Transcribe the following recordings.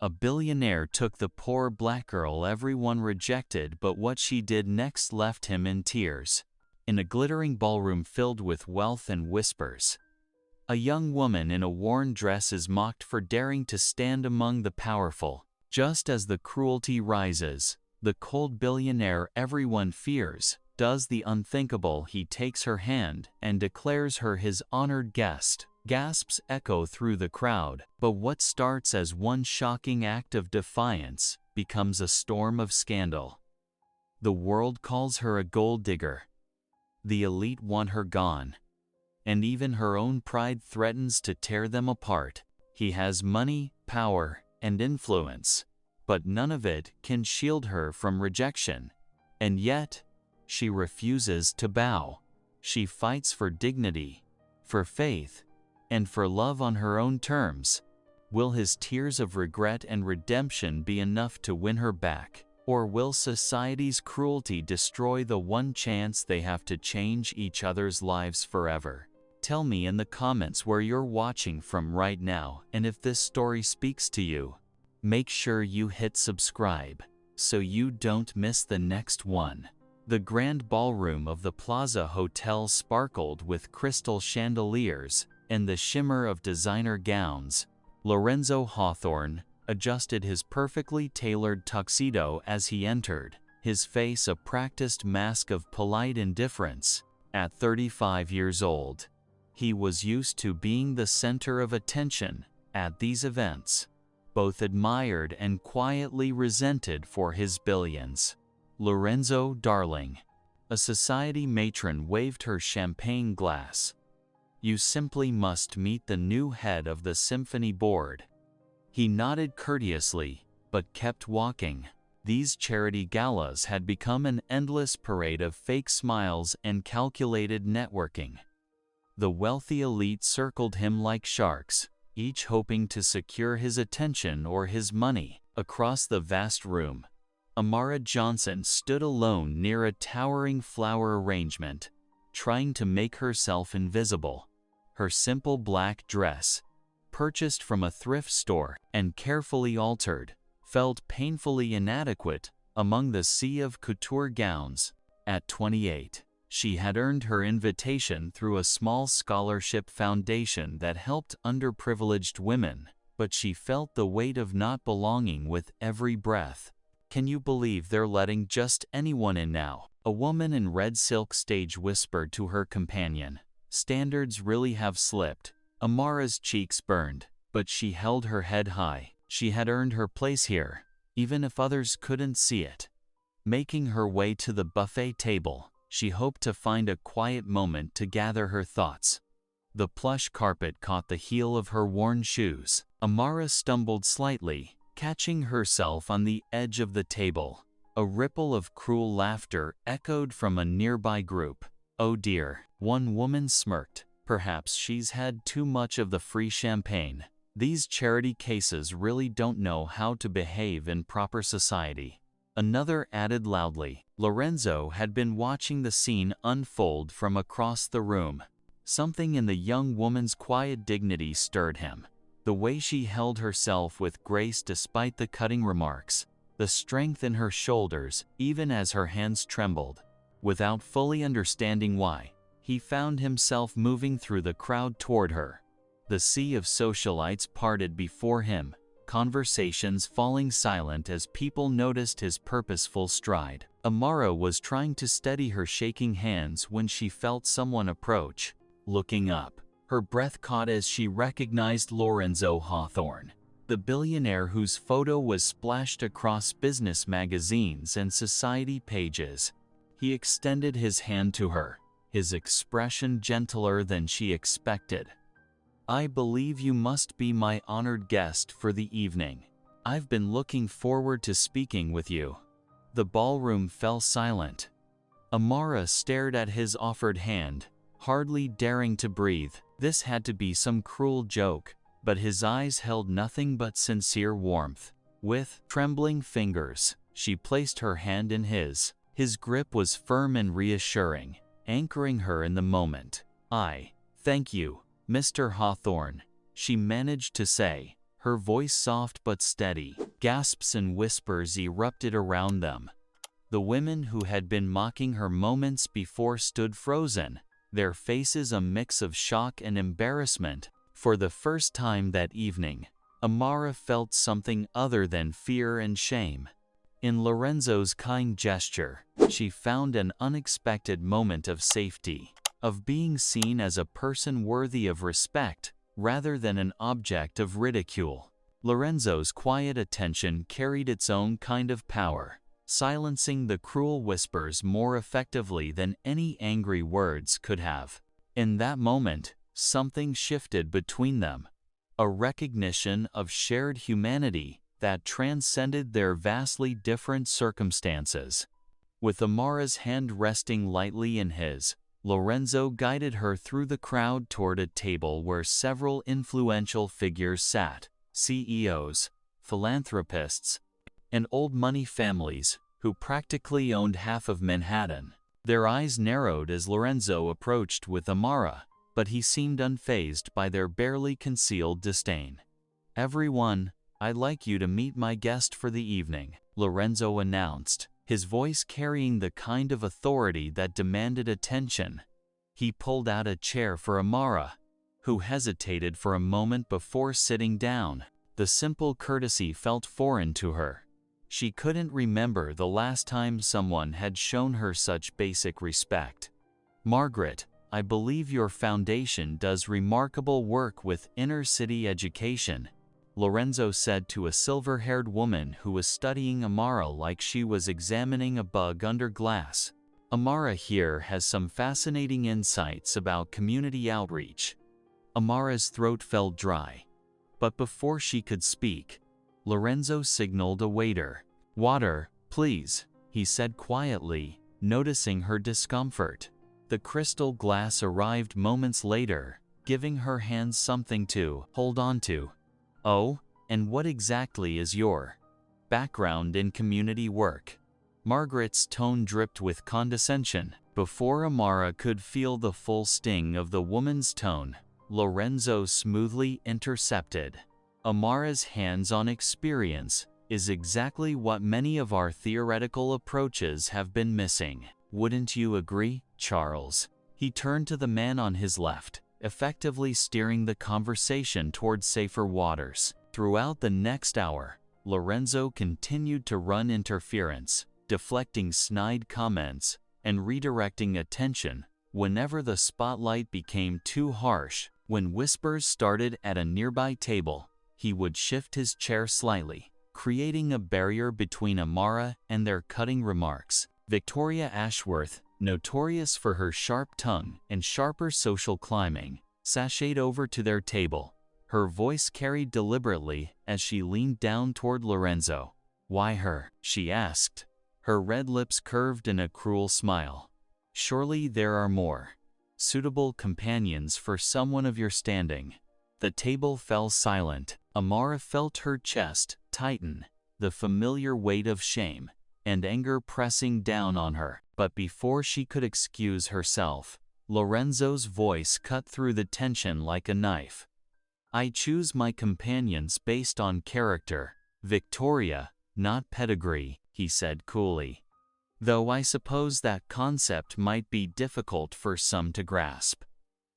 A billionaire took the poor black girl everyone rejected, but what she did next left him in tears. In a glittering ballroom filled with wealth and whispers, a young woman in a worn dress is mocked for daring to stand among the powerful. Just as the cruelty rises, the cold billionaire everyone fears does the unthinkable. He takes her hand and declares her his honored guest. Gasps echo through the crowd, but what starts as one shocking act of defiance becomes a storm of scandal. The world calls her a gold digger. The elite want her gone, and even her own pride threatens to tear them apart. He has money, power, and influence, but none of it can shield her from rejection. And yet, she refuses to bow. She fights for dignity, for faith, and for love on her own terms. Will his tears of regret and redemption be enough to win her back? Or will society's cruelty destroy the one chance they have to change each other's lives forever? Tell me in the comments where you're watching from right now, and if this story speaks to you. Make sure you hit subscribe so you don't miss the next one. The grand ballroom of the Plaza Hotel sparkled with crystal chandeliers and the shimmer of designer gowns. Lorenzo Hawthorne adjusted his perfectly tailored tuxedo as he entered, his face a practiced mask of polite indifference. At 35 years old, he was used to being the center of attention at these events, both admired and quietly resented for his billions. "Lorenzo, darling," a society matron waved her champagne glass. "You simply must meet the new head of the symphony board." He nodded courteously, but kept walking. These charity galas had become an endless parade of fake smiles and calculated networking. The wealthy elite circled him like sharks, each hoping to secure his attention or his money. Across the vast room, Amara Johnson stood alone near a towering flower arrangement, trying to make herself invisible. Her simple black dress, purchased from a thrift store and carefully altered, felt painfully inadequate among the sea of couture gowns. At 28, she had earned her invitation through a small scholarship foundation that helped underprivileged women, but she felt the weight of not belonging with every breath. "Can you believe they're letting just anyone in now?" a woman in red silk stage whispered to her companion. "Standards really have slipped." Amara's cheeks burned, but she held her head high. She had earned her place here, even if others couldn't see it. Making her way to the buffet table, she hoped to find a quiet moment to gather her thoughts. The plush carpet caught the heel of her worn shoes. Amara stumbled slightly, catching herself on the edge of the table. A ripple of cruel laughter echoed from a nearby group. "Oh dear," one woman smirked. "Perhaps she's had too much of the free champagne." These charity cases really don't know how to behave in proper society. Another added loudly. Lorenzo had been watching the scene unfold from across the room. Something in the young woman's quiet dignity stirred him. The way she held herself with grace despite the cutting remarks, the strength in her shoulders even as her hands trembled. Without fully understanding why, he found himself moving through the crowd toward her. The sea of socialites parted before him, conversations falling silent as people noticed his purposeful stride. Amara was trying to steady her shaking hands when she felt someone approach. Looking up, her breath caught as she recognized Lorenzo Hawthorne, the billionaire whose photo was splashed across business magazines and society pages. He extended his hand to her, his expression gentler than she expected. "I believe you must be my honored guest for the evening. I've been looking forward to speaking with you." The ballroom fell silent. Amara stared at his offered hand, hardly daring to breathe. This had to be some cruel joke, but his eyes held nothing but sincere warmth. With trembling fingers, she placed her hand in his. His grip was firm and reassuring, anchoring her in the moment. "I thank you, Mr. Hawthorne," she managed to say, her voice soft but steady. Gasps and whispers erupted around them. The women who had been mocking her moments before stood frozen, their faces a mix of shock and embarrassment. For the first time that evening, Amara felt something other than fear and shame. In Lorenzo's kind gesture, she found an unexpected moment of safety, of being seen as a person worthy of respect, rather than an object of ridicule. Lorenzo's quiet attention carried its own kind of power, silencing the cruel whispers more effectively than any angry words could have. In that moment, something shifted between them, a recognition of shared humanity that transcended their vastly different circumstances. With Amara's hand resting lightly in his, Lorenzo guided her through the crowd toward a table where several influential figures sat: CEOs, philanthropists, and old money families who practically owned half of Manhattan. Their eyes narrowed as Lorenzo approached with Amara, but he seemed unfazed by their barely concealed disdain. "Everyone, I'd like you to meet my guest for the evening," Lorenzo announced, his voice carrying the kind of authority that demanded attention. He pulled out a chair for Amara, who hesitated for a moment before sitting down. The simple courtesy felt foreign to her. She couldn't remember the last time someone had shown her such basic respect. "Margaret, I believe your foundation does remarkable work with inner-city education," Lorenzo said to a silver-haired woman who was studying Amara like she was examining a bug under glass. "Amara here has some fascinating insights about community outreach." Amara's throat felt dry, but before she could speak, Lorenzo signaled a waiter. "Water, please," he said quietly, noticing her discomfort. The crystal glass arrived moments later, giving her hands something to hold on to. "Oh, and what exactly is your background in community work?" Margaret's tone dripped with condescension. Before Amara could feel the full sting of the woman's tone, Lorenzo smoothly intercepted. "Amara's hands-on experience is exactly what many of our theoretical approaches have been missing. Wouldn't you agree, Charles?" He turned to the man on his left, effectively steering the conversation toward safer waters. Throughout the next hour, Lorenzo continued to run interference, deflecting snide comments and redirecting attention whenever the spotlight became too harsh. When whispers started at a nearby table, he would shift his chair slightly, creating a barrier between Amara and their cutting remarks. Victoria Ashworth, notorious for her sharp tongue and sharper social climbing, sashayed over to their table, her voice carried deliberately as she leaned down toward Lorenzo. "Why her?" she asked, her red lips curved in a cruel smile. "Surely there are more suitable companions for someone of your standing." The table fell silent. Amara felt her chest tighten, the familiar weight of shame and anger pressing down on her. But before she could excuse herself, Lorenzo's voice cut through the tension like a knife. "I choose my companions based on character, Victoria, not pedigree," he said coolly. "Though I suppose that concept might be difficult for some to grasp."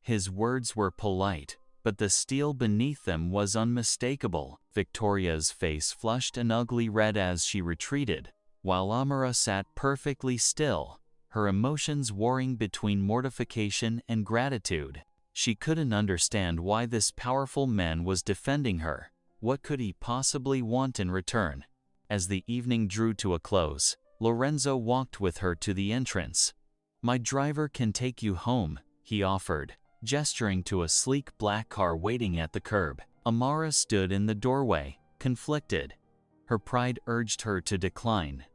His words were polite, but the steel beneath them was unmistakable. Victoria's face flushed an ugly red as she retreated, while Amara sat perfectly still, her emotions warring between mortification and gratitude. She couldn't understand why this powerful man was defending her. What could he possibly want in return? As the evening drew to a close, Lorenzo walked with her to the entrance. "My driver can take you home," he offered, gesturing to a sleek black car waiting at the curb. Amara stood in the doorway, conflicted. Her pride urged her to decline.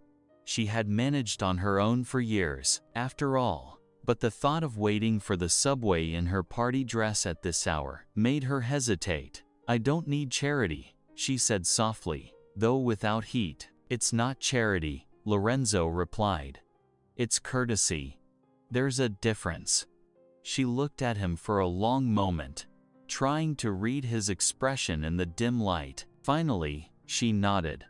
She had managed on her own for years, after all, but the thought of waiting for the subway in her party dress at this hour made her hesitate. "I don't need charity," she said softly, though without heat. "It's not charity," Lorenzo replied. "It's courtesy. There's a difference." She looked at him for a long moment. trying to read his expression in the dim light. Finally, she nodded.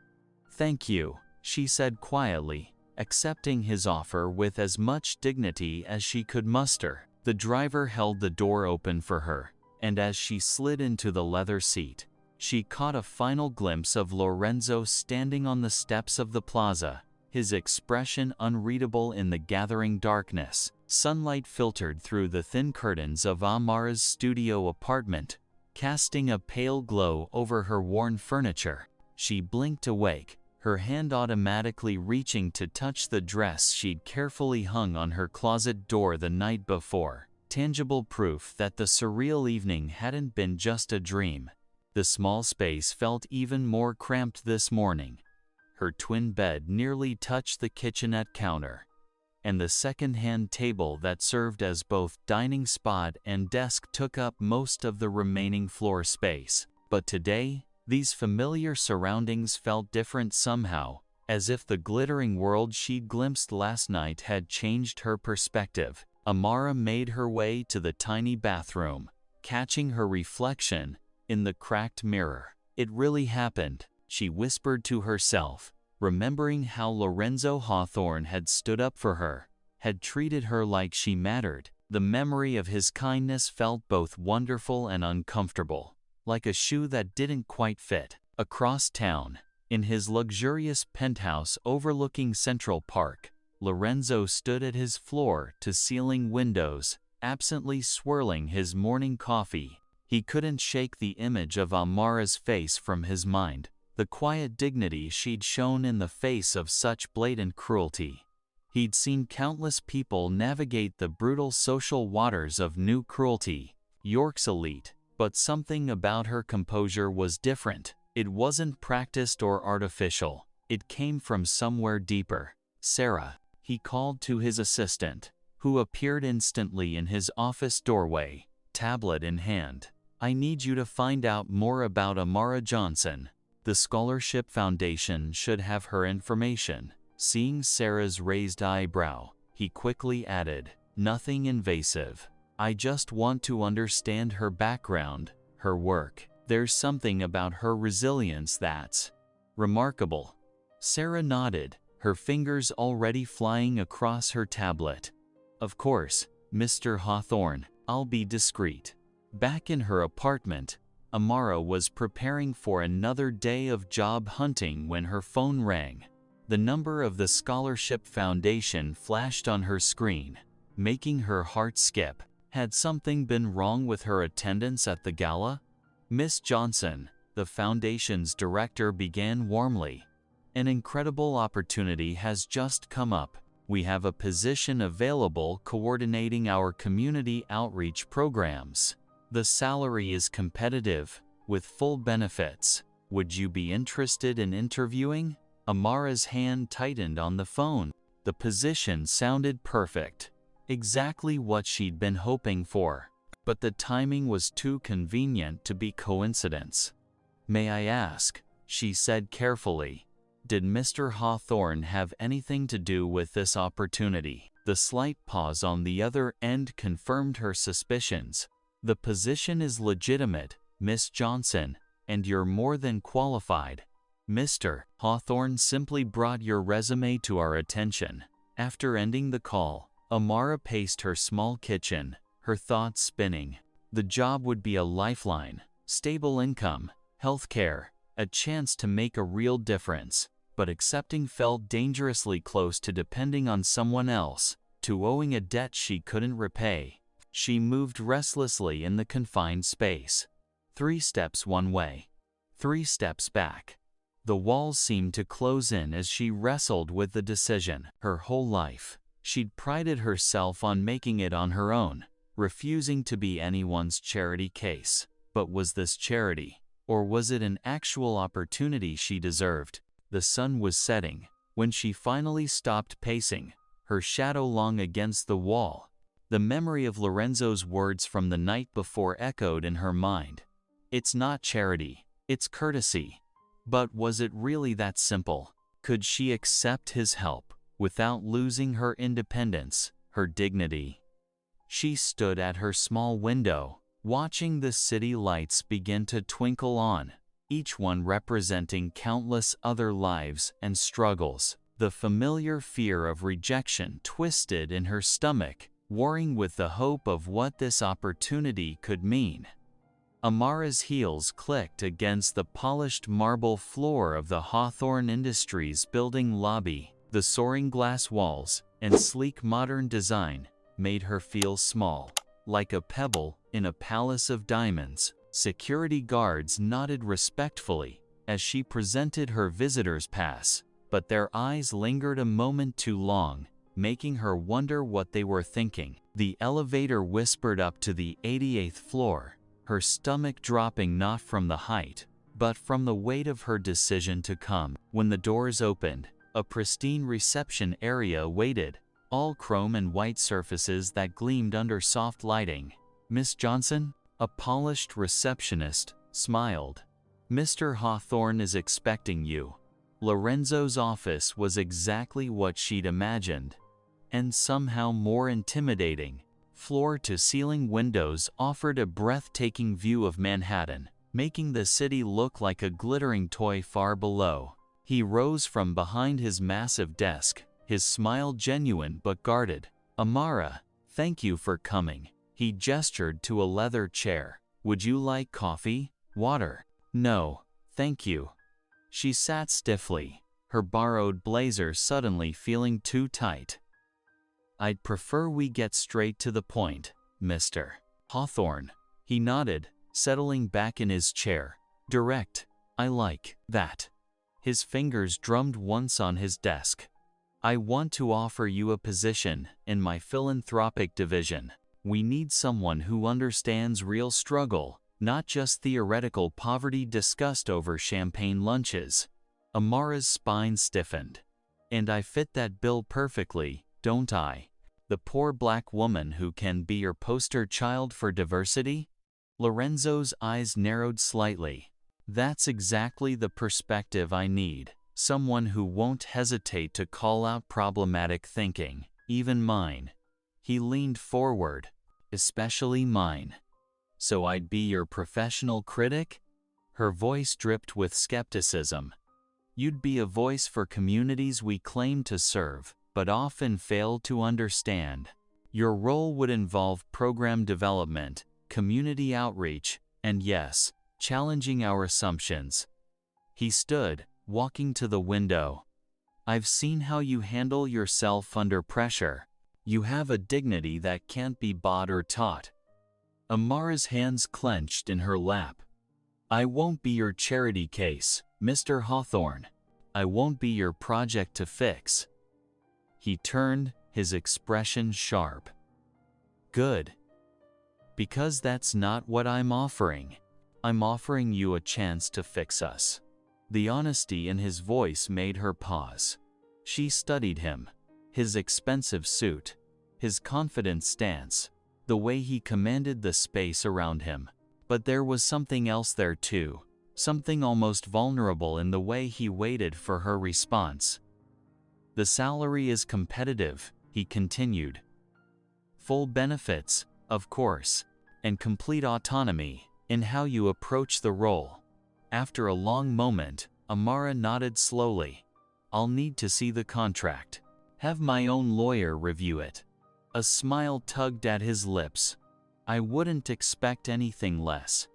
"Thank you," she said quietly, accepting his offer with as much dignity as she could muster. The driver held the door open for her, and as she slid into the leather seat, she caught a final glimpse of Lorenzo standing on the steps of the plaza, his expression unreadable in the gathering darkness. Sunlight filtered through the thin curtains of Amara's studio apartment, casting a pale glow over her worn furniture. She blinked awake, her hand automatically reaching to touch the dress she'd carefully hung on her closet door the night before, tangible proof that the surreal evening hadn't been just a dream. The small space felt even more cramped this morning. Her twin bed nearly touched the kitchenette counter, and the second-hand table that served as both dining spot and desk took up most of the remaining floor space. But today, these familiar surroundings felt different somehow, as if the glittering world she'd glimpsed last night had changed her perspective. Amara made her way to the tiny bathroom, catching her reflection in the cracked mirror. It really happened, she whispered to herself, remembering how Lorenzo Hawthorne had stood up for her, had treated her like she mattered. The memory of his kindness felt both wonderful and uncomfortable, like a shoe that didn't quite fit. Across town, in his luxurious penthouse overlooking Central Park, Lorenzo stood at his floor-to-ceiling windows, absently swirling his morning coffee. He couldn't shake the image of Amara's face from his mind, the quiet dignity she'd shown in the face of such blatant cruelty. He'd seen countless people navigate the brutal social waters of new cruelty, York's elite, but something about her composure was different. It wasn't practiced or artificial. It came from somewhere deeper. "Sarah," he called to his assistant, who appeared instantly in his office doorway, tablet in hand. "I need you to find out more about Amara Johnson. The Scholarship Foundation should have her information." Seeing Sarah's raised eyebrow, he quickly added, "Nothing invasive. I just want to understand her background, her work. There's something about her resilience that's remarkable." Sarah nodded, her fingers already flying across her tablet. "Of course, Mr. Hawthorne, I'll be discreet." Back in her apartment, Amara was preparing for another day of job hunting when her phone rang. The number of the Scholarship Foundation flashed on her screen, making her heart skip. Had something been wrong with her attendance at the gala? "Miss Johnson," the foundation's director began warmly, "an incredible opportunity has just come up. We have a position available coordinating our community outreach programs. The salary is competitive, with full benefits. Would you be interested in interviewing?" Amara's hand tightened on the phone. The position sounded perfect, exactly what she'd been hoping for. But the timing was too convenient to be coincidence. "May I ask," she said carefully, "did Mr. Hawthorne have anything to do with this opportunity?" The slight pause on the other end confirmed her suspicions. "The position is legitimate, Miss Johnson, and you're more than qualified. Mr. Hawthorne simply brought your resume to our attention." After ending the call, Amara paced her small kitchen, her thoughts spinning. The job would be a lifeline, stable income, health care, a chance to make a real difference. But accepting felt dangerously close to depending on someone else, to owing a debt she couldn't repay. She moved restlessly in the confined space. 3 steps one way, 3 steps back. The walls seemed to close in as she wrestled with the decision. Her whole life, she'd prided herself on making it on her own, refusing to be anyone's charity case. But was this charity, or was it an actual opportunity she deserved? The sun was setting when she finally stopped pacing, her shadow long against the wall. The memory of Lorenzo's words from the night before echoed in her mind. "It's not charity, it's courtesy." But was it really that simple? Could she accept his help without losing her independence, her dignity? She stood at her small window, watching the city lights begin to twinkle on, each one representing countless other lives and struggles. The familiar fear of rejection twisted in her stomach, warring with the hope of what this opportunity could mean. Amara's heels clicked against the polished marble floor of the Hawthorne Industries building lobby. The soaring glass walls and sleek modern design made her feel small, like a pebble in a palace of diamonds. Security guards nodded respectfully as she presented her visitor's pass, but their eyes lingered a moment too long, making her wonder what they were thinking. The elevator whispered up to the 88th floor, her stomach dropping not from the height, but from the weight of her decision to come. When the doors opened, a pristine reception area waited, all chrome and white surfaces that gleamed under soft lighting. "Miss Johnson?" A polished receptionist smiled. "Mr. Hawthorne is expecting you." Lorenzo's office was exactly what she'd imagined, and somehow more intimidating. Floor-to-ceiling windows offered a breathtaking view of Manhattan, making the city look like a glittering toy far below. He rose from behind his massive desk, his smile genuine but guarded. "Amara, thank you for coming." He gestured to a leather chair. "Would you like coffee? Water?" "No, thank you." She sat stiffly, her borrowed blazer suddenly feeling too tight. "I'd prefer we get straight to the point, Mr. Hawthorne." He nodded, settling back in his chair. "Direct. I like that." His fingers drummed once on his desk. "I want to offer you a position in my philanthropic division. We need someone who understands real struggle, not just theoretical poverty discussed over champagne lunches." Amara's spine stiffened. "And I fit that bill perfectly, don't I? The poor black woman who can be your poster child for diversity?" Lorenzo's eyes narrowed slightly. "That's exactly the perspective I need. Someone who won't hesitate to call out problematic thinking, even mine." He leaned forward. "Especially mine." "So I'd be your professional critic?" Her voice dripped with skepticism. "You'd be a voice for communities we claim to serve, but often fail to understand. Your role would involve program development, community outreach, and yes, challenging our assumptions." He stood, walking to the window. "I've seen how you handle yourself under pressure. You have a dignity that can't be bought or taught." Amara's hands clenched in her lap. "I won't be your charity case, Mr. Hawthorne. I won't be your project to fix." He turned, his expression sharp. "Good. Because that's not what I'm offering. I'm offering you a chance to fix us." The honesty in his voice made her pause. She studied him, his expensive suit, his confident stance, the way he commanded the space around him. But there was something else there too, something almost vulnerable in the way he waited for her response. "The salary is competitive," he continued. "Full benefits, of course, and complete autonomy in how you approach the role." After a long moment, Amara nodded slowly. "I'll need to see the contract. Have my own lawyer review it." A smile tugged at his lips. "I wouldn't expect anything less."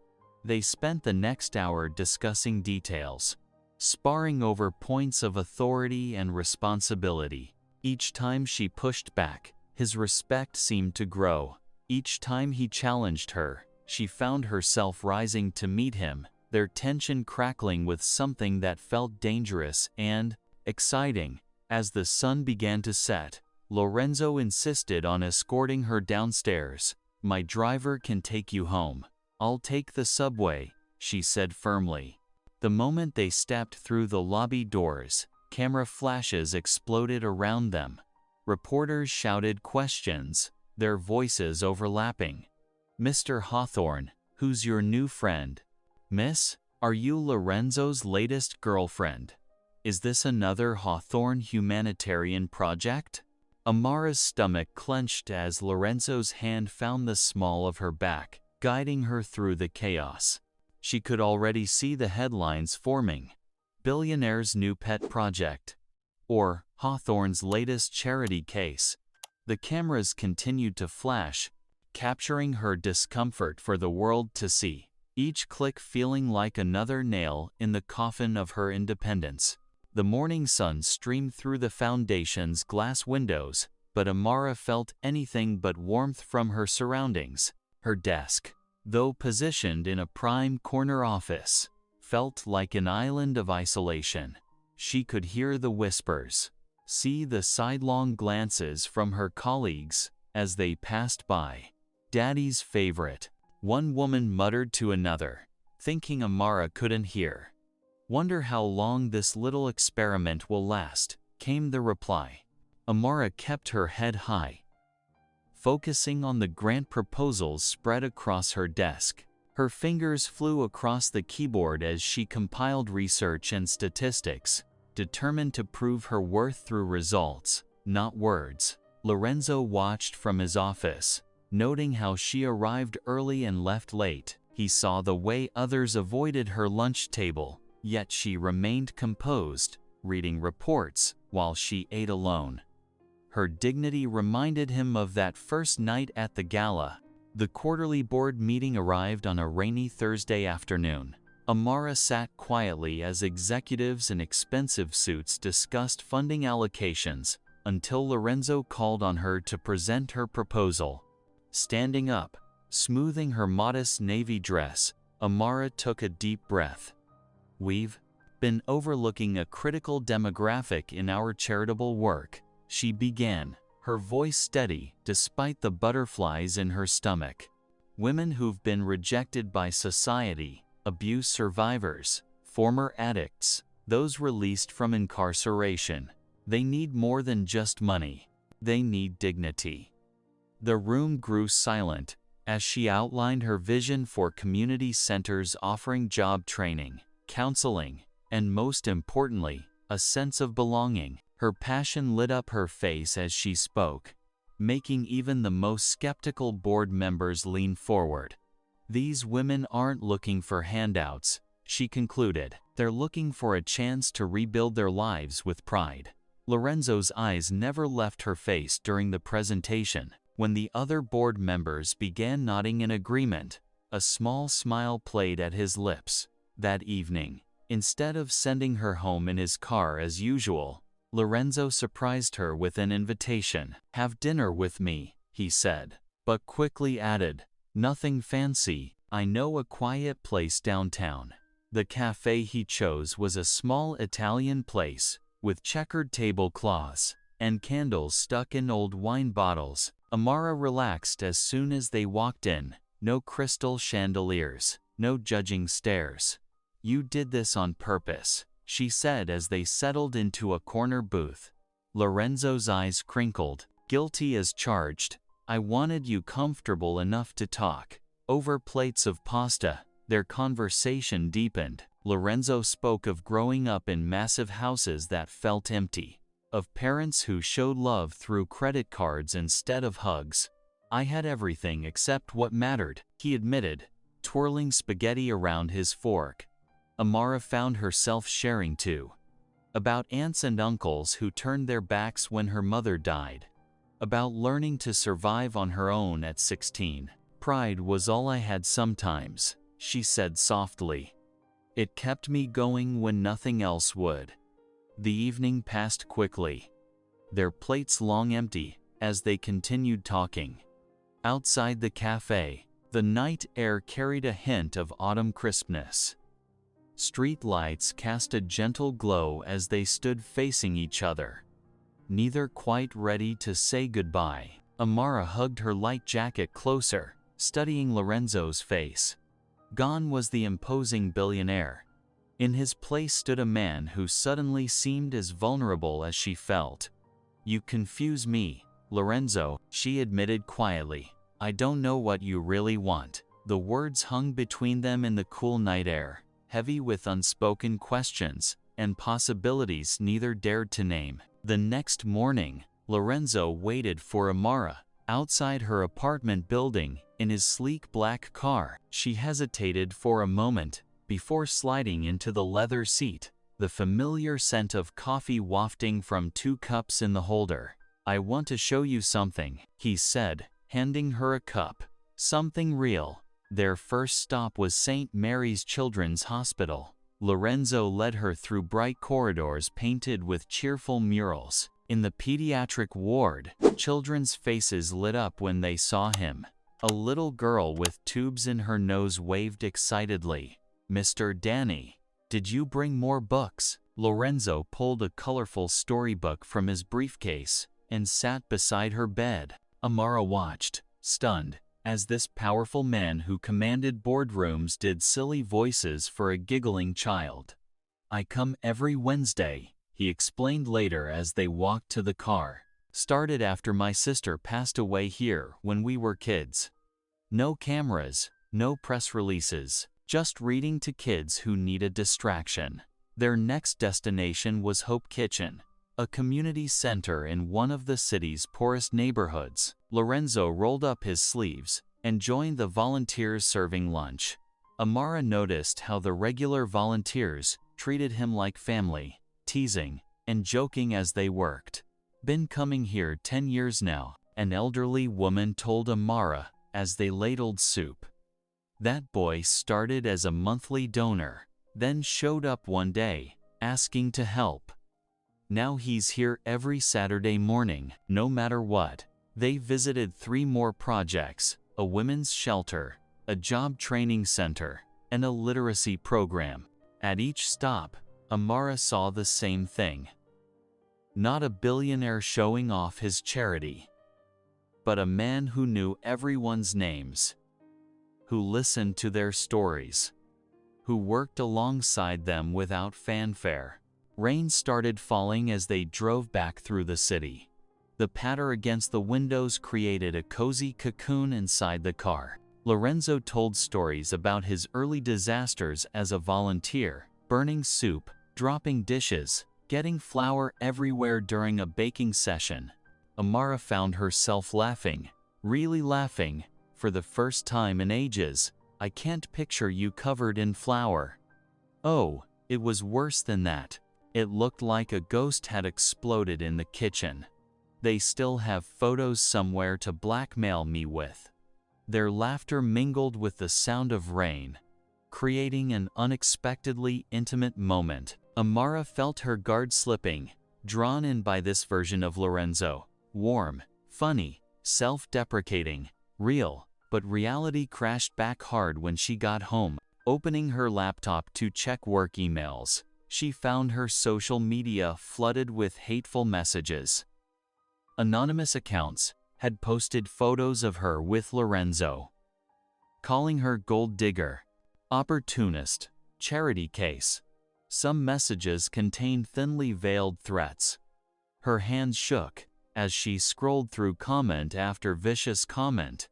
They spent the next hour discussing details, sparring over points of authority and responsibility. Each time she pushed back, his respect seemed to grow. Each time he challenged her, she found herself rising to meet him, their tension crackling with something that felt dangerous and exciting. As the sun began to set, Lorenzo insisted on escorting her downstairs. "My driver can take you home." "I'll take the subway," she said firmly. The moment they stepped through the lobby doors, camera flashes exploded around them. Reporters shouted questions, their voices overlapping. "Mr. Hawthorne, who's your new friend?" "Miss, are you Lorenzo's latest girlfriend? Is this another Hawthorne humanitarian project?" Amara's stomach clenched as Lorenzo's hand found the small of her back. guiding her through the chaos. She could already see the headlines forming: Billionaire's new pet project, or Hawthorne's latest charity case. The cameras continued to flash, capturing her discomfort for the world to see, each click feeling like another nail in the coffin of her independence. The morning sun streamed through the foundation's glass windows, but Amara felt anything but warmth from her surroundings. Her desk, though positioned in a prime corner office, felt like an island of isolation. She could hear the whispers, see the sidelong glances from her colleagues as they passed by. "Daddy's favorite," one woman muttered to another, thinking Amara couldn't hear. "Wonder how long this little experiment will last," came the reply. Amara kept her head high, focusing on the grant proposals spread across her desk. Her fingers flew across the keyboard as she compiled research and statistics, determined to prove her worth through results, not words. Lorenzo watched from his office, noting how she arrived early and left late. He saw the way others avoided her lunch table, yet she remained composed, reading reports while she ate alone. Her dignity reminded him of that first night at the gala. The quarterly board meeting arrived on a rainy Thursday afternoon. Amara sat quietly as executives in expensive suits discussed funding allocations, until Lorenzo called on her to present her proposal. Standing up, smoothing her modest navy dress, Amara took a deep breath. "We've been overlooking a critical demographic in our charitable work," she began, her voice steady despite the butterflies in her stomach. "Women who've been rejected by society, abuse survivors, former addicts, those released from incarceration. They need more than just money. They need dignity." The room grew silent as she outlined her vision for community centers offering job training, counseling, and most importantly, a sense of belonging. Her passion lit up her face as she spoke, making even the most skeptical board members lean forward. "These women aren't looking for handouts," she concluded. "They're looking for a chance to rebuild their lives with pride." Lorenzo's eyes never left her face during the presentation. When the other board members began nodding in agreement, a small smile played at his lips. That evening, instead of sending her home in his car as usual, Lorenzo surprised her with an invitation. "Have dinner with me," he said, but quickly added, "Nothing fancy. I know a quiet place downtown." The cafe he chose was a small Italian place, with checkered tablecloths and candles stuck in old wine bottles. Amara relaxed as soon as they walked in. No crystal chandeliers, no judging stares. "You did this on purpose," she said as they settled into a corner booth. Lorenzo's eyes crinkled. "Guilty as charged. I wanted you comfortable enough to talk." Over plates of pasta, their conversation deepened. Lorenzo spoke of growing up in massive houses that felt empty, of parents who showed love through credit cards instead of hugs. "I had everything except what mattered," he admitted, twirling spaghetti around his fork. Amara found herself sharing too. About aunts and uncles who turned their backs when her mother died. About learning to survive on her own at 16. "Pride was all I had sometimes," she said softly. "It kept me going when nothing else would." The evening passed quickly, their plates long empty as they continued talking. Outside the cafe, the night air carried a hint of autumn crispness. Street lights cast a gentle glow as they stood facing each other, neither quite ready to say goodbye. Amara hugged her light jacket closer, studying Lorenzo's face. Gone was the imposing billionaire. In his place stood a man who suddenly seemed as vulnerable as she felt. "You confuse me, Lorenzo," she admitted quietly. "I don't know what you really want." The words hung between them in the cool night air, heavy with unspoken questions and possibilities neither dared to name. The next morning, Lorenzo waited for Amara, Outside her apartment building, in his sleek black car, she hesitated for a moment before sliding into the leather seat, the familiar scent of coffee wafting from 2 cups in the holder. "I want to show you something," he said, handing her a cup. "Something real." Their first stop was St. Mary's Children's Hospital. Lorenzo led her through bright corridors painted with cheerful murals. In the pediatric ward, children's faces lit up when they saw him. A little girl with tubes in her nose waved excitedly. "Mr. Danny, did you bring more books?" Lorenzo pulled a colorful storybook from his briefcase and sat beside her bed. Amara watched, stunned, as this powerful man who commanded boardrooms did silly voices for a giggling child. "I come every Wednesday," he explained later as they walked to the car. "Started after my sister passed away here when we were kids. No cameras, no press releases, just reading to kids who need a distraction." Their next destination was Hope Kitchen, a community center in one of the city's poorest neighborhoods. Lorenzo rolled up his sleeves and joined the volunteers serving lunch. Amara noticed how the regular volunteers treated him like family, teasing and joking as they worked. "Been coming here 10 years now," an elderly woman told Amara as they ladled soup. "That boy started as a monthly donor, then showed up one day, asking to help. Now he's here every Saturday morning, no matter what." They visited 3 more projects: a women's shelter, a job training center, and a literacy program. At each stop, Amara saw the same thing. Not a billionaire showing off his charity, but a man who knew everyone's names, who listened to their stories, who worked alongside them without fanfare. Rain started falling as they drove back through the city. The patter against the windows created a cozy cocoon inside the car. Lorenzo told stories about his early disasters as a volunteer, burning soup, dropping dishes, getting flour everywhere during a baking session. Amara found herself laughing, really laughing, for the first time in ages. "I can't picture you covered in flour." "Oh, it was worse than that. It looked like a ghost had exploded in the kitchen. They still have photos somewhere to blackmail me with." Their laughter mingled with the sound of rain, creating an unexpectedly intimate moment. Amara felt her guard slipping, drawn in by this version of Lorenzo. Warm, funny, self-deprecating, real, but reality crashed back hard when she got home. Opening her laptop to check work emails, she found her social media flooded with hateful messages. Anonymous accounts had posted photos of her with Lorenzo, calling her gold digger, opportunist, charity case. Some messages contained thinly veiled threats. Her hands shook as she scrolled through comment after vicious comment.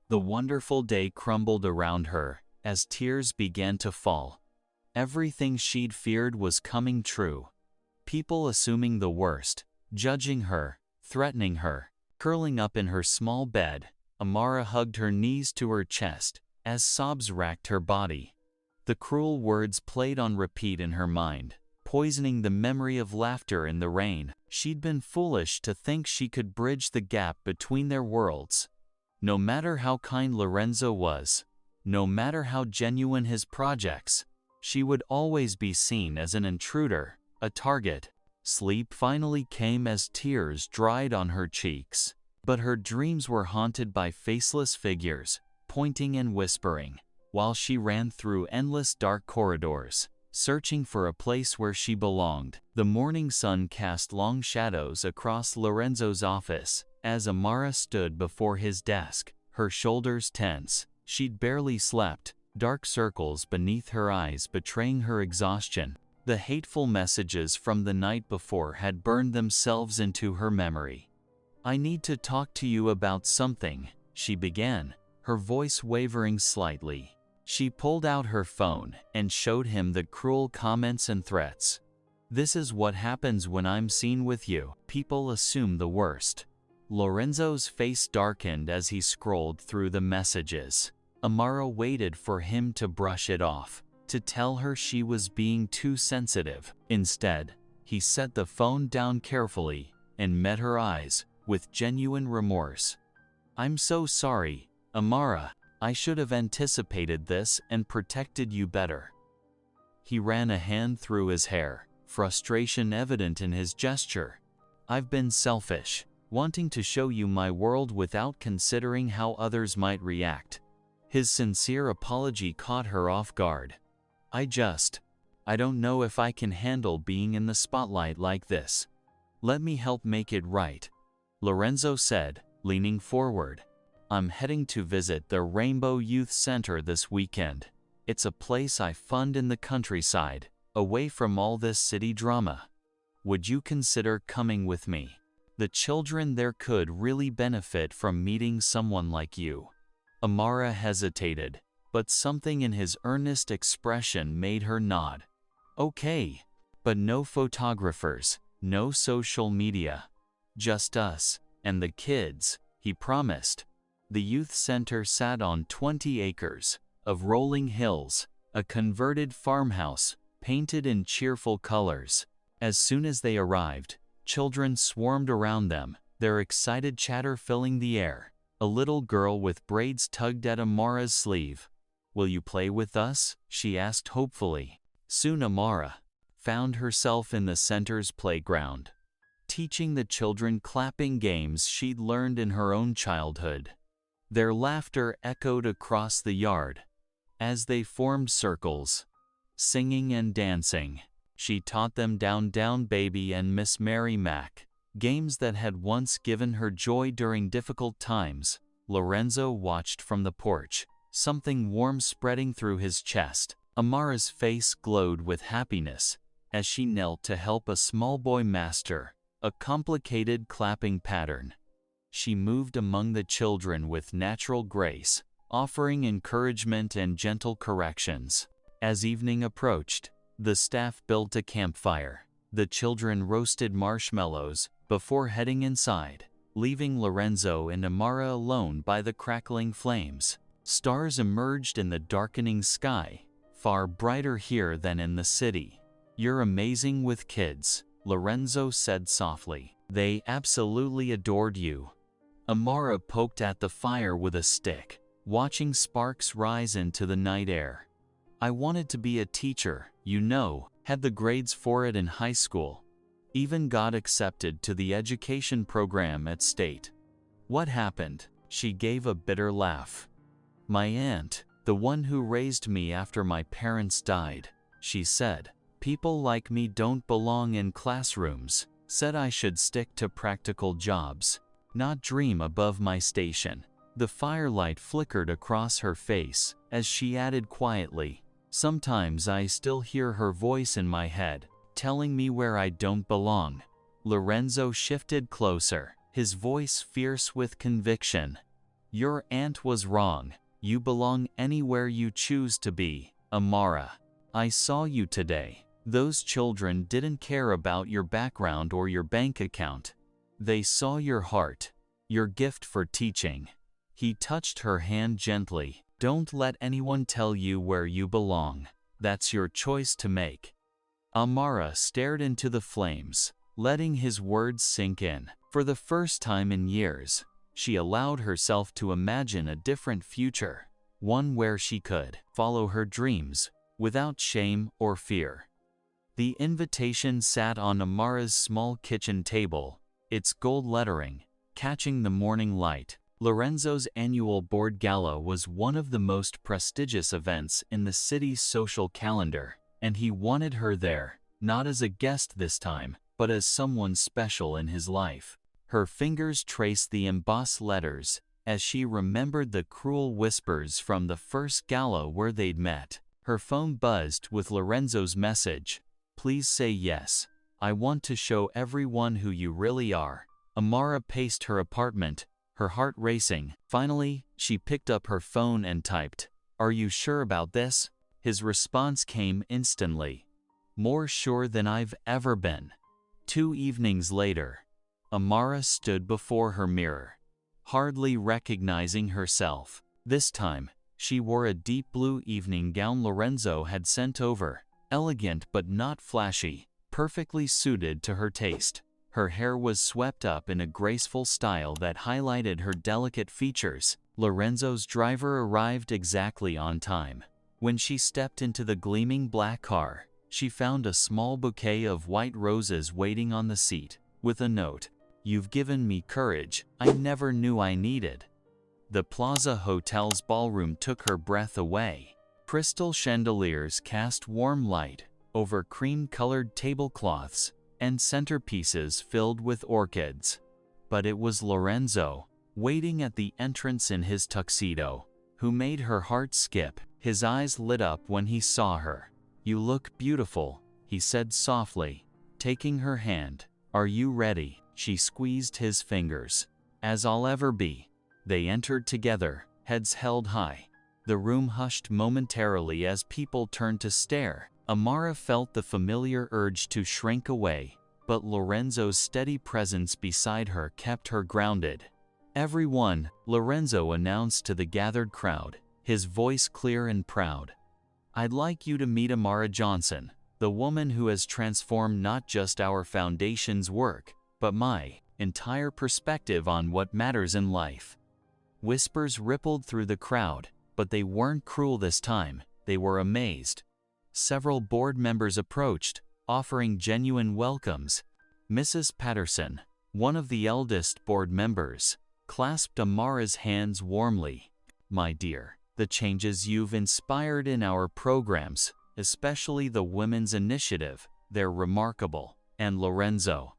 The wonderful day crumbled around her as tears began to fall. Everything she'd feared was coming true. People assuming the worst, judging her, threatening her. Curling up in her small bed, Amara hugged her knees to her chest as sobs racked her body. The cruel words played on repeat in her mind, poisoning the memory of laughter in the rain. She'd been foolish to think she could bridge the gap between their worlds. No matter how kind Lorenzo was, no matter how genuine his projects, she would always be seen as an intruder, a target. Sleep finally came as tears dried on her cheeks. But her dreams were haunted by faceless figures, pointing and whispering, while she ran through endless dark corridors, searching for a place where she belonged. The morning sun cast long shadows across Lorenzo's office as Amara stood before his desk, her shoulders tense. She'd barely slept, dark circles beneath her eyes betraying her exhaustion. The hateful messages from the night before had burned themselves into her memory. "I need to talk to you about something," she began, her voice wavering slightly. She pulled out her phone and showed him the cruel comments and threats. "This is what happens when I'm seen with you. People assume the worst. Lorenzo's face darkened as he scrolled through the messages. Amara waited for him to brush it off, to tell her she was being too sensitive. Instead, he set the phone down carefully and met her eyes with genuine remorse. "I'm so sorry, Amara. I should have anticipated this and protected you better." He ran a hand through his hair, frustration evident in his gesture. "I've been selfish, wanting to show you my world without considering how others might react." His sincere apology caught her off guard. I don't know if I can handle being in the spotlight like this. Let me help make it right," Lorenzo said, leaning forward. "I'm heading to visit the Rainbow Youth Center this weekend. It's a place I fund in the countryside, away from all this city drama. Would you consider coming with me? The children there could really benefit from meeting someone like you." Amara hesitated, but something in his earnest expression made her nod. "Okay, but no photographers, no social media. Just us and the kids," he promised. The youth center sat on 20 acres of rolling hills, a converted farmhouse painted in cheerful colors. As soon as they arrived, children swarmed around them, their excited chatter filling the air. A little girl with braids tugged at Amara's sleeve. "Will you play with us?" she asked hopefully. Soon Amara found herself in the center's playground, teaching the children clapping games she'd learned in her own childhood. Their laughter echoed across the yard as they formed circles, singing and dancing. She taught them Down Down Baby and Miss Mary Mac, games that had once given her joy during difficult times. Lorenzo watched from the porch, something warm spreading through his chest. Amara's face glowed with happiness as she knelt to help a small boy master a complicated clapping pattern. She moved among the children with natural grace, offering encouragement and gentle corrections. As evening approached, the staff built a campfire. The children roasted marshmallows before heading inside, leaving Lorenzo and Amara alone by the crackling flames. Stars emerged in the darkening sky, far brighter here than in the city. "You're amazing with kids," Lorenzo said softly. "They absolutely adored you." Amara poked at the fire with a stick, watching sparks rise into the night air. "I wanted to be a teacher, you know, had the grades for it in high school. Even got accepted to the education program at state." "What happened?" She gave a bitter laugh. "My aunt, the one who raised me after my parents died," she said. "People like me don't belong in classrooms, said I should stick to practical jobs, not dream above my station." The firelight flickered across her face as she added quietly, "Sometimes I still hear her voice in my head, telling me where I don't belong." Lorenzo shifted closer, his voice fierce with conviction. "Your aunt was wrong. You belong anywhere you choose to be, Amara. I saw you today. Those children didn't care about your background or your bank account. They saw your heart, your gift for teaching." He touched her hand gently. "Don't let anyone tell you where you belong. That's your choice to make." Amara stared into the flames, letting his words sink in. For the first time in years, she allowed herself to imagine a different future, one where she could follow her dreams without shame or fear. The invitation sat on Amara's small kitchen table, its gold lettering catching the morning light. Lorenzo's annual board gala was one of the most prestigious events in the city's social calendar, and he wanted her there, not as a guest this time, but as someone special in his life. Her fingers traced the embossed letters as she remembered the cruel whispers from the first gala where they'd met. Her phone buzzed with Lorenzo's message. "Please say yes. I want to show everyone who you really are." Amara paced her apartment, her heart racing. Finally, she picked up her phone and typed, "Are you sure about this?" His response came instantly. "More sure than I've ever been." 2 evenings later, Amara stood before her mirror, hardly recognizing herself. This time, she wore a deep blue evening gown Lorenzo had sent over, elegant but not flashy, perfectly suited to her taste. Her hair was swept up in a graceful style that highlighted her delicate features. Lorenzo's driver arrived exactly on time. When she stepped into the gleaming black car, she found a small bouquet of white roses waiting on the seat, with a note, "You've given me courage I never knew I needed." The Plaza Hotel's ballroom took her breath away. Crystal chandeliers cast warm light over cream-colored tablecloths and centerpieces filled with orchids. But it was Lorenzo, waiting at the entrance in his tuxedo, who made her heart skip. His eyes lit up when he saw her. "You look beautiful," he said softly, taking her hand. "Are you ready?" She squeezed his fingers. "As I'll ever be." They entered together, heads held high. The room hushed momentarily as people turned to stare. Amara felt the familiar urge to shrink away, but Lorenzo's steady presence beside her kept her grounded. "Everyone," Lorenzo announced to the gathered crowd, his voice clear and proud. "I'd like you to meet Amara Johnson, the woman who has transformed not just our foundation's work, but my entire perspective on what matters in life." Whispers rippled through the crowd, but they weren't cruel this time, they were amazed. Several board members approached, offering genuine welcomes. Mrs. Patterson, one of the eldest board members, clasped Amara's hands warmly. "My dear, the changes you've inspired in our programs, especially the Women's Initiative, they're remarkable." And Lorenzo.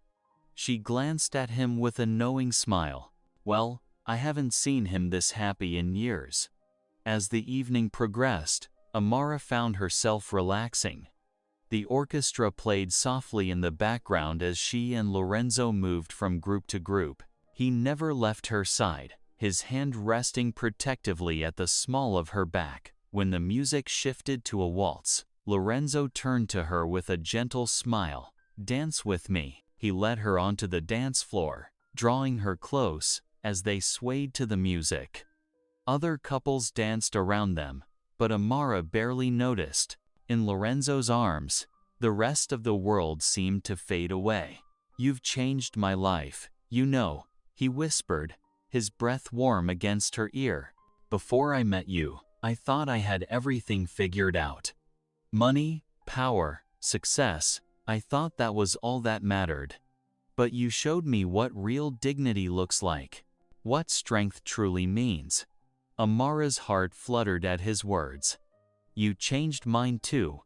She glanced at him with a knowing smile. "Well, I haven't seen him this happy in years." As the evening progressed, Amara found herself relaxing. The orchestra played softly in the background as she and Lorenzo moved from group to group. He never left her side, his hand resting protectively at the small of her back. When the music shifted to a waltz, Lorenzo turned to her with a gentle smile. "Dance with me." He led her onto the dance floor, drawing her close as they swayed to the music. Other couples danced around them, but Amara barely noticed. In Lorenzo's arms, the rest of the world seemed to fade away. "You've changed my life, you know," he whispered, his breath warm against her ear. "Before I met you, I thought I had everything figured out. Money, power, success, I thought that was all that mattered. But you showed me what real dignity looks like, what strength truly means." Amara's heart fluttered at his words. "You changed mine too,"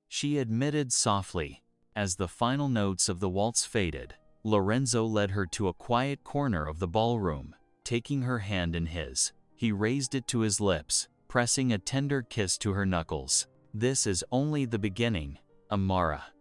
she admitted softly. As the final notes of the waltz faded, Lorenzo led her to a quiet corner of the ballroom. Taking her hand in his, he raised it to his lips, pressing a tender kiss to her knuckles. "This is only the beginning, Amara,"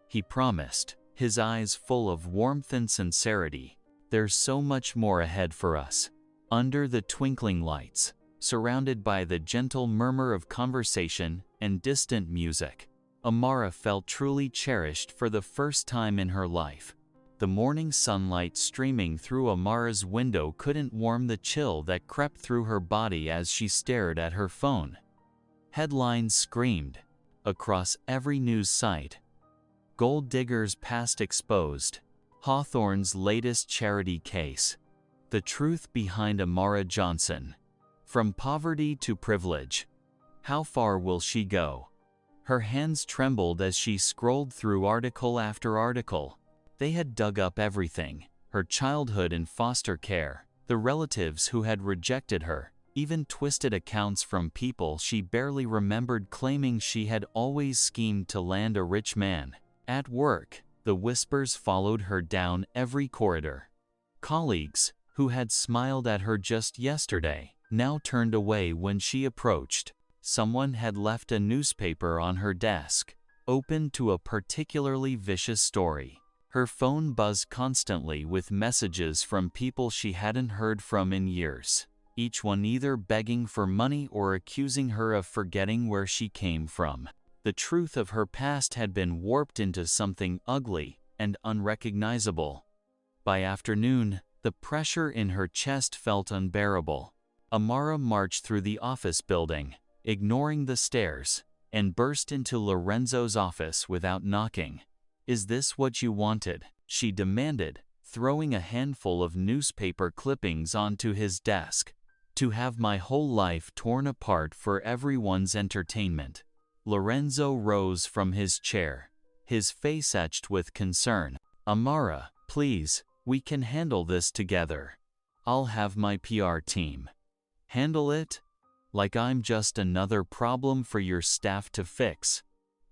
he promised, his eyes full of warmth and sincerity. "There's so much more ahead for us." Under the twinkling lights, surrounded by the gentle murmur of conversation and distant music, Amara felt truly cherished for the first time in her life. The morning sunlight streaming through Amara's window couldn't warm the chill that crept through her body as she stared at her phone. Headlines screamed across every news site. Gold diggers past exposed. Hawthorne's latest charity case. The truth behind Amara Johnson. From poverty to privilege. How far will she go? Her hands trembled as she scrolled through article after article. They had dug up everything: her childhood in foster care, the relatives who had rejected her, even twisted accounts from people she barely remembered claiming she had always schemed to land a rich man. At work, the whispers followed her down every corridor. Colleagues, who had smiled at her just yesterday, now turned away when she approached. Someone had left a newspaper on her desk, open to a particularly vicious story. Her phone buzzed constantly with messages from people she hadn't heard from in years, each one either begging for money or accusing her of forgetting where she came from. The truth of her past had been warped into something ugly and unrecognizable. By afternoon, the pressure in her chest felt unbearable. Amara marched through the office building, ignoring the stairs, and burst into Lorenzo's office without knocking. "Is this what you wanted?" she demanded, throwing a handful of newspaper clippings onto his desk. "To have my whole life torn apart for everyone's entertainment." Lorenzo rose from his chair, his face etched with concern. "Amara, please, we can handle this together. I'll have my PR team handle it? Like I'm just another problem for your staff to fix."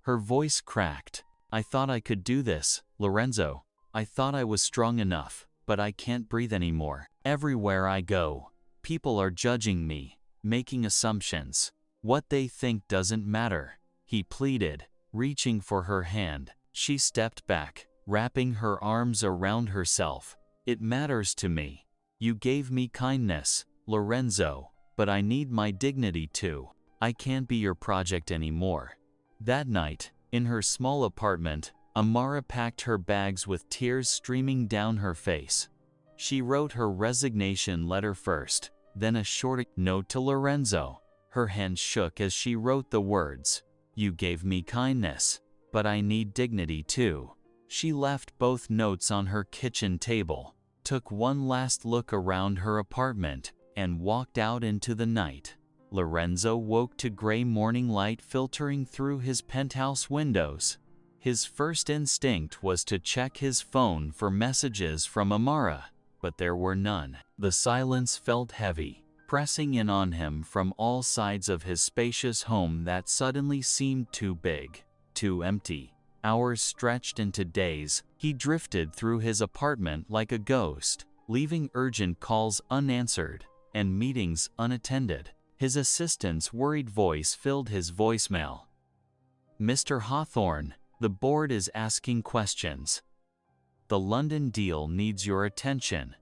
Her voice cracked. "I thought I could do this, Lorenzo. I thought I was strong enough, but I can't breathe anymore. Everywhere I go, people are judging me, making assumptions. What they think doesn't matter," he pleaded, reaching for her hand. She stepped back, wrapping her arms around herself. "It matters to me. You gave me kindness, Lorenzo, but I need my dignity too. I can't be your project anymore." That night, in her small apartment, Amara packed her bags with tears streaming down her face. She wrote her resignation letter first, then a short note to Lorenzo. Her hand shook as she wrote the words, "You gave me kindness, but I need dignity too." She left both notes on her kitchen table, took one last look around her apartment, and walked out into the night. Lorenzo woke to gray morning light filtering through his penthouse windows. His first instinct was to check his phone for messages from Amara, but there were none. The silence felt heavy, pressing in on him from all sides of his spacious home that suddenly seemed too big, too empty. Hours stretched into days. He drifted through his apartment like a ghost, leaving urgent calls unanswered and meetings unattended. His assistant's worried voice filled his voicemail. "Mr. Hawthorne, the board is asking questions. The London deal needs your attention."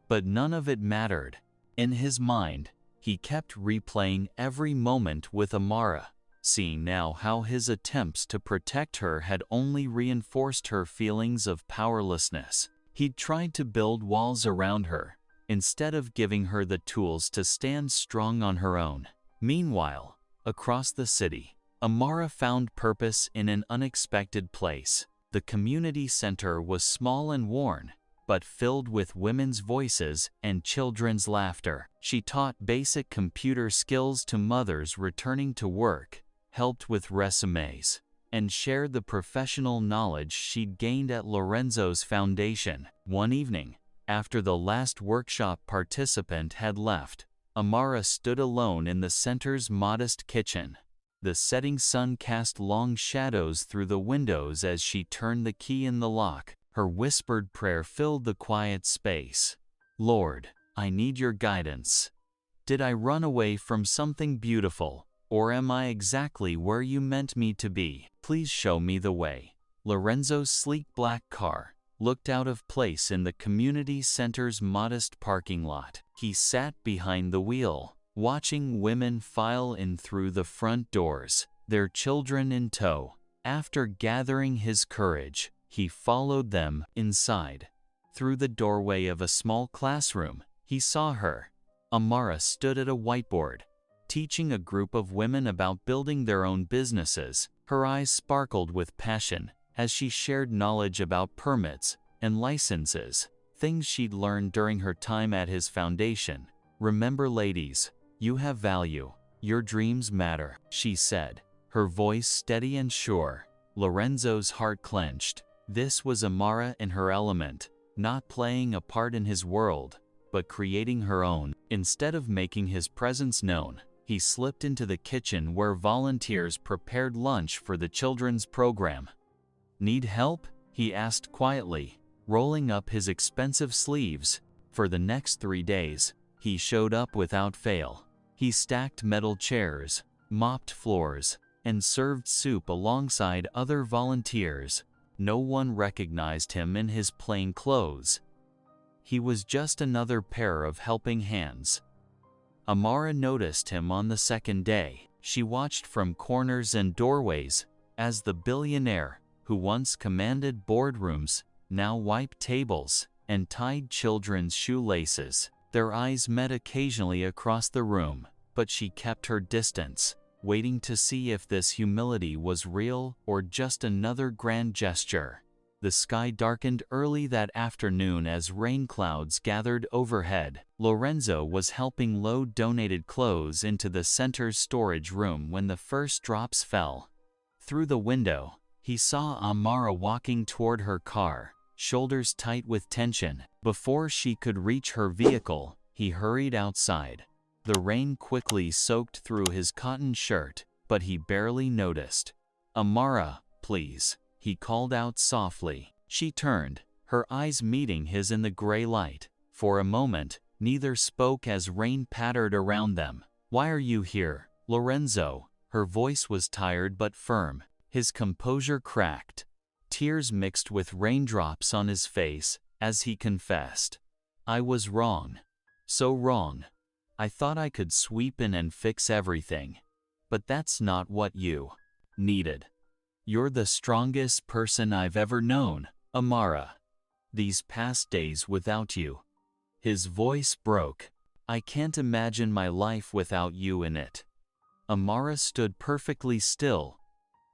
But none of it mattered. In his mind, he kept replaying every moment with Amara, seeing now how his attempts to protect her had only reinforced her feelings of powerlessness. He'd tried to build walls around her, instead of giving her the tools to stand strong on her own. Meanwhile, across the city, Amara found purpose in an unexpected place. The community center was small and worn, but filled with women's voices and children's laughter. She taught basic computer skills to mothers returning to work, helped with resumes, and shared the professional knowledge she'd gained at Lorenzo's foundation. One evening, after the last workshop participant had left, Amara stood alone in the center's modest kitchen. The setting sun cast long shadows through the windows as she turned the key in the lock. Her whispered prayer filled the quiet space. "Lord, I need your guidance. Did I run away from something beautiful, or am I exactly where you meant me to be? Please show me the way." Lorenzo's sleek black car looked out of place in the community center's modest parking lot. He sat behind the wheel, watching women file in through the front doors, their children in tow. After gathering his courage, he followed them inside. Through the doorway of a small classroom, he saw her. Amara stood at a whiteboard, teaching a group of women about building their own businesses. Her eyes sparkled with passion as she shared knowledge about permits and licenses, things she'd learned during her time at his foundation. "Remember, ladies, you have value. Your dreams matter," she said, her voice steady and sure. Lorenzo's heart clenched. This was Amara in her element, not playing a part in his world, but creating her own. Instead of making his presence known, he slipped into the kitchen where volunteers prepared lunch for the children's program. "Need help?" he asked quietly, rolling up his expensive sleeves. For the next 3 days, he showed up without fail. He stacked metal chairs, mopped floors, and served soup alongside other volunteers. No one recognized him in his plain clothes. He was just another pair of helping hands. Amara noticed him on the second day. She watched from corners and doorways as the billionaire, who once commanded boardrooms, now wiped tables and tied children's shoelaces. Their eyes met occasionally across the room, but she kept her distance, waiting to see if this humility was real or just another grand gesture. The sky darkened early that afternoon as rain clouds gathered overhead. Lorenzo was helping load donated clothes into the center's storage room when the first drops fell. Through the window, he saw Amara walking toward her car, shoulders tight with tension. Before she could reach her vehicle, he hurried outside. The rain quickly soaked through his cotton shirt, but he barely noticed. "Amara, please," he called out softly. She turned, her eyes meeting his in the gray light. For a moment, neither spoke as rain pattered around them. "Why are you here, Lorenzo?" Her voice was tired but firm. His composure cracked. Tears mixed with raindrops on his face as he confessed. "I was wrong. So wrong. I thought I could sweep in and fix everything. But that's not what you needed. You're the strongest person I've ever known, Amara. These past days without you." His voice broke. "I can't imagine my life without you in it." Amara stood perfectly still,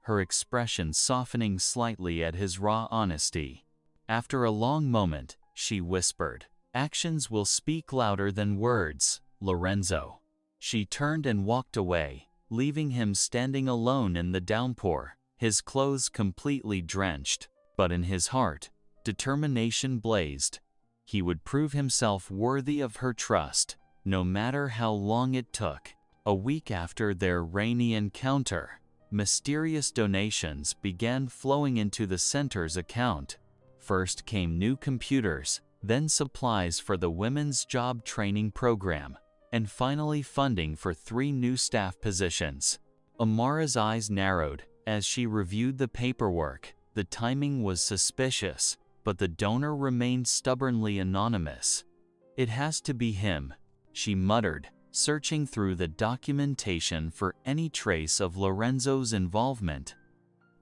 her expression softening slightly at his raw honesty. After a long moment, she whispered, "Actions will speak louder than words, Lorenzo." She turned and walked away, leaving him standing alone in the downpour, his clothes completely drenched. But in his heart, determination blazed. He would prove himself worthy of her trust, no matter how long it took. A week after their rainy encounter, mysterious donations began flowing into the center's account. First came new computers, then supplies for the women's job training program, and finally funding for 3 new staff positions. Amara's eyes narrowed as she reviewed the paperwork. The timing was suspicious, but the donor remained stubbornly anonymous. "It has to be him," she muttered, searching through the documentation for any trace of Lorenzo's involvement.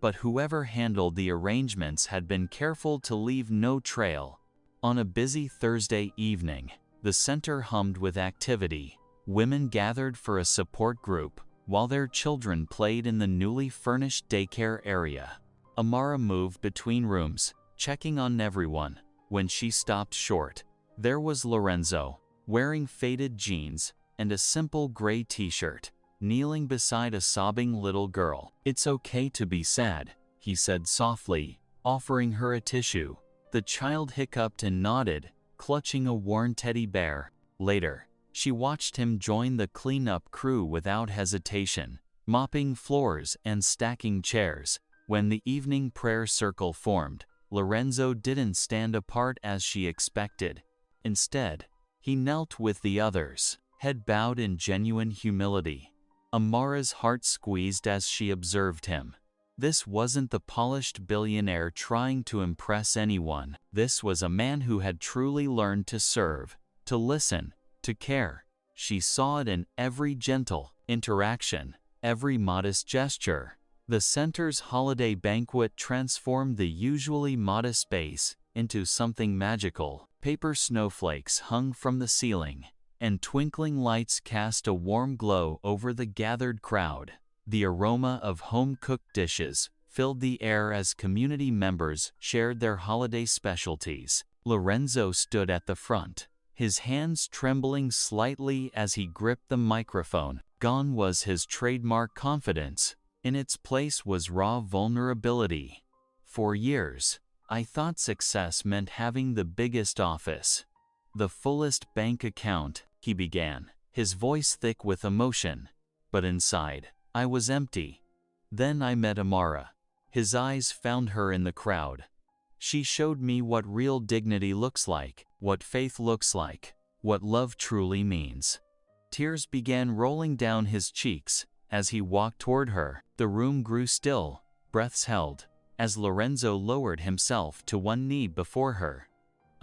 But whoever handled the arrangements had been careful to leave no trail. On a busy Thursday evening, the center hummed with activity. Women gathered for a support group, while their children played in the newly furnished daycare area. Amara moved between rooms, checking on everyone. When she stopped short, there was Lorenzo, wearing faded jeans and a simple gray t-shirt, kneeling beside a sobbing little girl. "It's okay to be sad," he said softly, offering her a tissue. The child hiccuped and nodded, clutching a worn teddy bear. Later, she watched him join the cleanup crew without hesitation, mopping floors and stacking chairs. When the evening prayer circle formed, Lorenzo didn't stand apart as she expected. Instead, he knelt with the others, head bowed in genuine humility. Amara's heart squeezed as she observed him. This wasn't the polished billionaire trying to impress anyone. This was a man who had truly learned to serve, to listen, to care. She saw it in every gentle interaction, every modest gesture. The center's holiday banquet transformed the usually modest space into something magical. Paper snowflakes hung from the ceiling, and twinkling lights cast a warm glow over the gathered crowd. The aroma of home-cooked dishes filled the air as community members shared their holiday specialties. Lorenzo stood at the front, his hands trembling slightly as he gripped the microphone. Gone was his trademark confidence. In its place was raw vulnerability. "For years, I thought success meant having the biggest office, the fullest bank account," he began, his voice thick with emotion. "But inside, I was empty. Then I met Amara." His eyes found her in the crowd. "She showed me what real dignity looks like, what faith looks like, what love truly means." Tears began rolling down his cheeks as he walked toward her. The room grew still, breaths held, as Lorenzo lowered himself to one knee before her.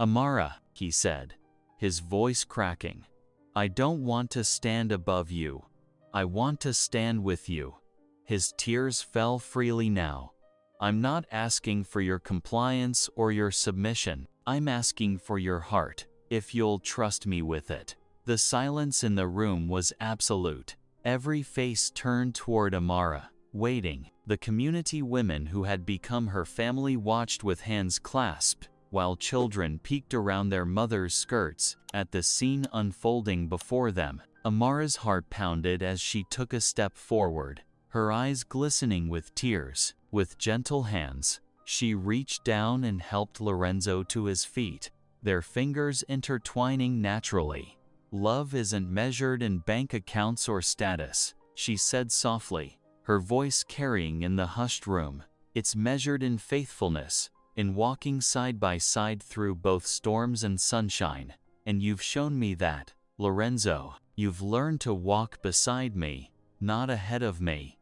"Amara," he said, his voice cracking, "I don't want to stand above you. I want to stand with you." His tears fell freely now. "I'm not asking for your compliance or your submission. I'm asking for your heart, if you'll trust me with it." The silence in the room was absolute. Every face turned toward Amara, waiting. The community women who had become her family watched with hands clasped, while children peeked around their mothers' skirts at the scene unfolding before them. Amara's heart pounded as she took a step forward, her eyes glistening with tears. With gentle hands, she reached down and helped Lorenzo to his feet, their fingers intertwining naturally. "Love isn't measured in bank accounts or status," she said softly, her voice carrying in the hushed room. "It's measured in faithfulness, in walking side by side through both storms and sunshine. And you've shown me that, Lorenzo. You've learned to walk beside me, not ahead of me."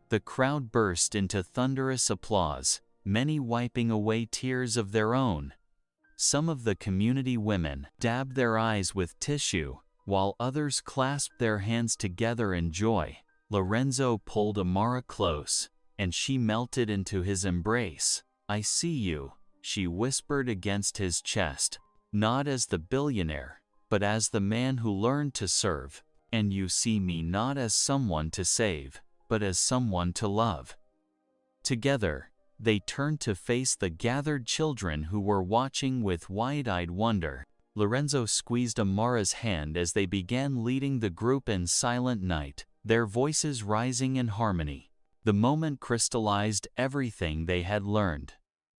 The crowd burst into thunderous applause, many wiping away tears of their own. Some of the community women dabbed their eyes with tissue, while others clasped their hands together in joy. Lorenzo pulled Amara close, and she melted into his embrace. "I see you," she whispered against his chest, "not as the billionaire, but as the man who learned to serve. And you see me not as someone to save, but as someone to love." Together, they turned to face the gathered children who were watching with wide-eyed wonder. Lorenzo squeezed Amara's hand as they began leading the group in silent night, their voices rising in harmony. The moment crystallized everything they had learned.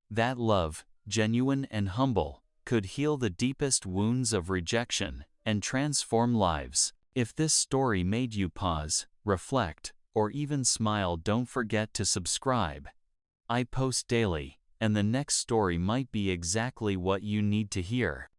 That love, genuine and humble, could heal the deepest wounds of rejection and transform lives. If this story made you pause, reflect, or even smile, don't forget to subscribe. I post daily, and the next story might be exactly what you need to hear.